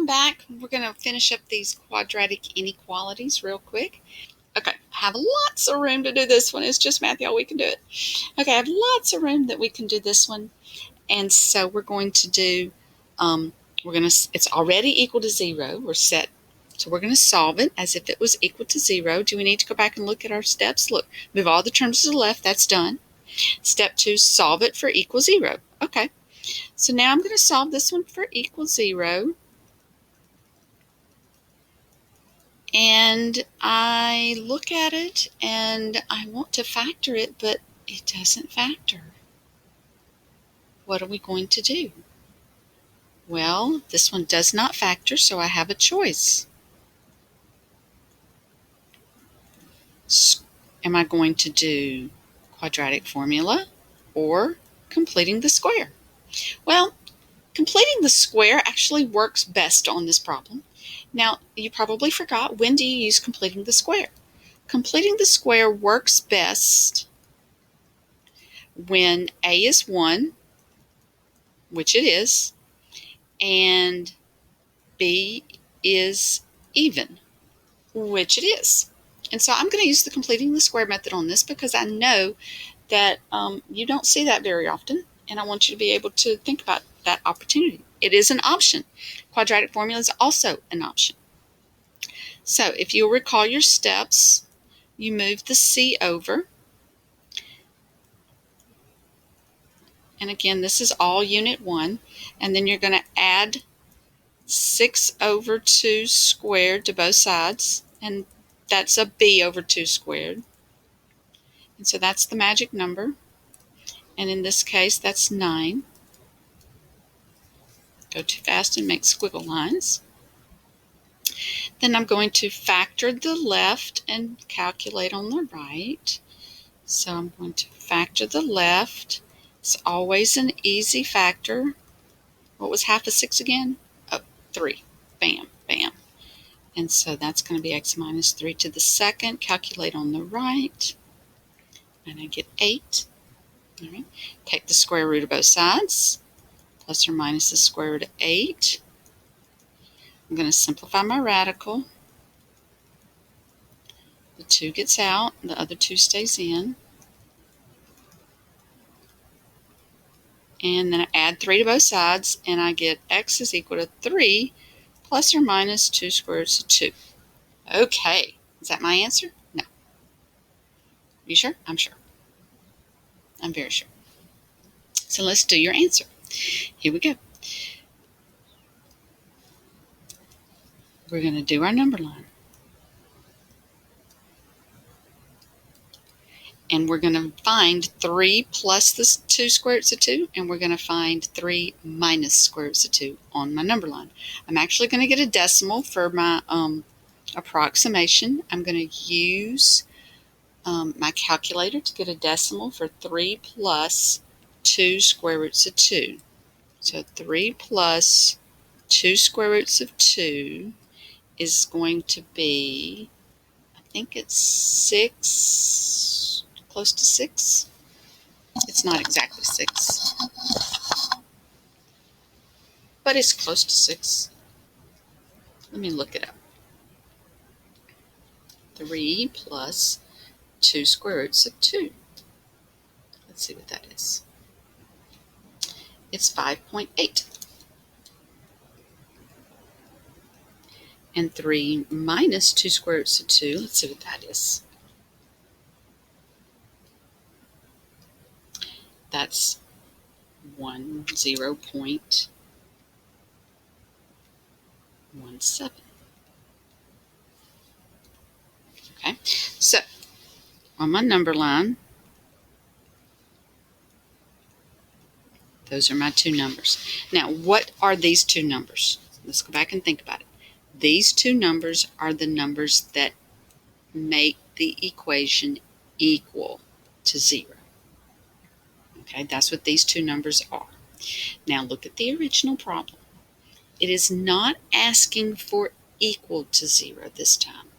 welcome back. We're going to finish up these quadratic inequalities real quick. Okay, I have lots of room to do this one. It's just math, y'all. We can do it. Okay, I have lots of room that we can do this one. And so we're going to do, it's already equal to 0. We're set. So we're going to solve it as if it was equal to 0. Do we need to go back and look at our steps? Look, move all the terms to the left. That's done. Step 2, solve it for equal 0. Okay, so now I'm going to solve this one for equal 0. And I look at it and I want to factor it, but it doesn't factor. What are we going to do? Well, this one does not factor, so I have a choice. Am I going to do quadratic formula or completing the square? Well, completing the square actually works best on this problem. Now, you probably forgot, when do you use completing the square? Completing the square works best when A is 1, which it is, and B is even, which it is. And so I'm going to use the completing the square method on this because I know that you don't see that very often, and I want you to be able to think about that opportunity. It is an option. Quadratic formula is also an option. So if you'll recall your steps, you move the C over. And again, this is all unit 1. And then you're going to add 6 over 2 squared to both sides. And that's a b over 2 squared. And so that's the magic number. And in this case, that's 9. Go too fast and make squiggle lines. Then I'm going to factor the left and calculate on the right. So I'm going to factor the left. It's always an easy factor. What was half of 6 again? Oh, 3. Bam, bam. And so that's going to be x minus 3 to the second. Calculate on the right. And I get 8. All right. Take the square root of both sides. Plus or minus the square root of 8. I'm going to simplify my radical. The 2 gets out. The other 2 stays in. And then I add 3 to both sides. And I get x is equal to 3 plus or minus 2 square roots of 2. Okay. Is that my answer? No. You sure? I'm sure. I'm very sure. So let's do your answer. Here we go. We're going to do our number line. And we're going to find 3 plus the 2 square roots of 2, and we're going to find 3 minus square roots of 2 on my number line. I'm actually going to get a decimal for my approximation. I'm going to use my calculator to get a decimal for 3 plus 2 square roots of 2. So 3 plus 2 square roots of 2 is going to be, I think it's 6, close to 6. It's not exactly 6, but it's close to 6. Let me look it up. 3 plus 2 square roots of 2. Let's see what that is. It's 5.8. And 3 minus 2 square roots of 2, let's see what that is. That's 0.17. Okay, so on my number line, those are my 2 numbers. Now, what are these 2 numbers? Let's go back and think about it. These 2 numbers are the numbers that make the equation equal to 0. Okay, that's what these 2 numbers are. Now look at the original problem. It is not asking for equal to 0 this time.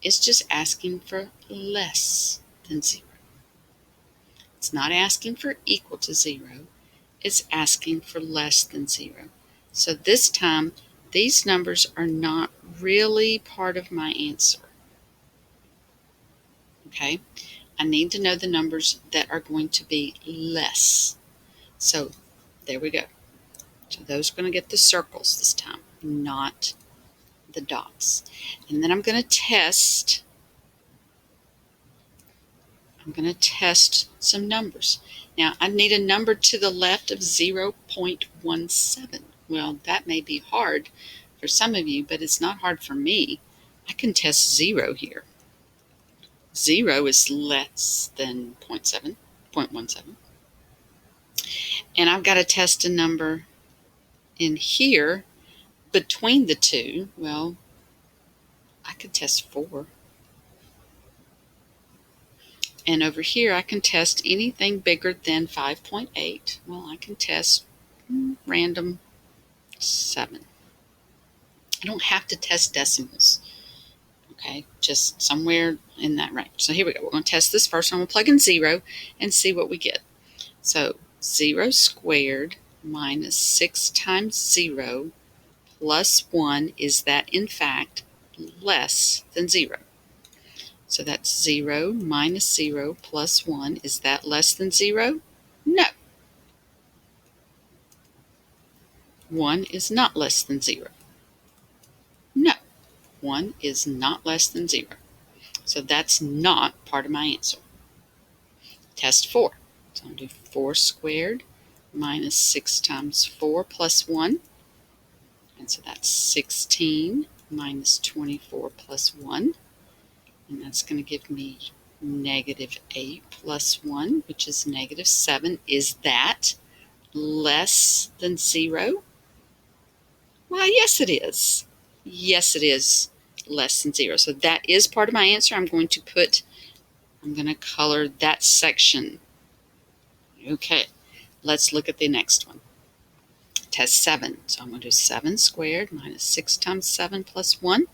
It's just asking for less than 0. It's not asking for equal to 0. It's asking for less than 0. So this time these numbers are not really part of my answer. Okay, I need to know the numbers that are going to be less. So there we go. So those are going to get the circles this time, not the dots. And then I'm going to test some numbers. Now I need a number to the left of 0.17. Well, that may be hard for some of you, but it's not hard for me. I can test 0 here. 0 is less than 0.17. And I've got to test a number in here between the two. Well, I could test 4. And over here, I can test anything bigger than 5.8. Well, I can test random 7. I don't have to test decimals. Okay, just somewhere in that range. So here we go. We're going to test this first. I'm going to plug in 0 and see what we get. So 0 squared minus 6 times 0 plus 1, is that in fact less than 0? So that's 0 minus 0 plus 1. Is that less than 0? No. 1 is not less than 0. No. 1 is not less than 0. So that's not part of my answer. Test 4. So I'm going to do 4 squared minus 6 times 4 plus 1. And so that's 16 minus 24 plus 1. And that's going to give me negative 8 plus 1, which is negative 7. Is that less than 0? Why, yes it is. Yes, it is less than 0. So that is part of my answer. I'm going to color that section. Okay, let's look at the next one. Test 7. So I'm going to do 7 squared minus 6 times 7 plus 1.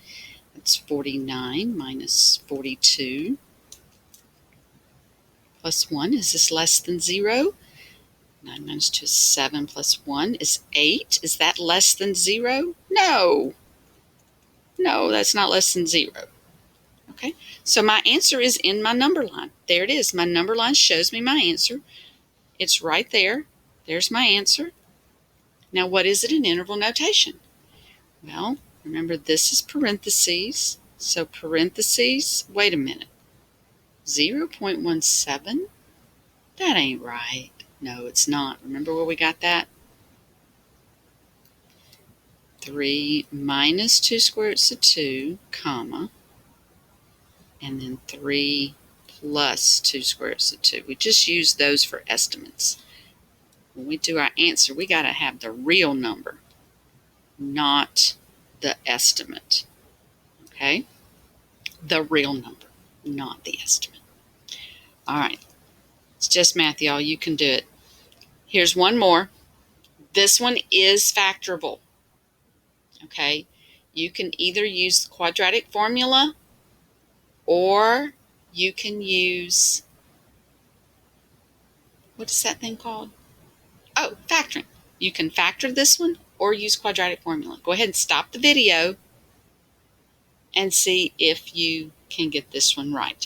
That's 49 minus 42 plus 1. Is this less than 0? 9 minus 2 is 7 plus 1 is 8. Is that less than 0? No. No, that's not less than 0. Okay, so my answer is in my number line. There it is. My number line shows me my answer. It's right there. There's my answer. Now, what is it in interval notation? Well, remember this is parentheses. So parentheses, wait a minute. 0.17? That ain't right. No, it's not. Remember where we got that? 3 minus 2 square roots of 2, comma, and then 3 plus 2 square roots of 2. We just use those for estimates. When we do our answer, we got to have the real number, not the estimate. Okay? The real number, not the estimate. All right. It's just math, y'all. You can do it. Here's one more. This one is factorable. Okay? You can either use the quadratic formula or you can use, what is that thing called? Oh, factoring. You can factor this one or use quadratic formula. Go ahead and stop the video and see if you can get this one right.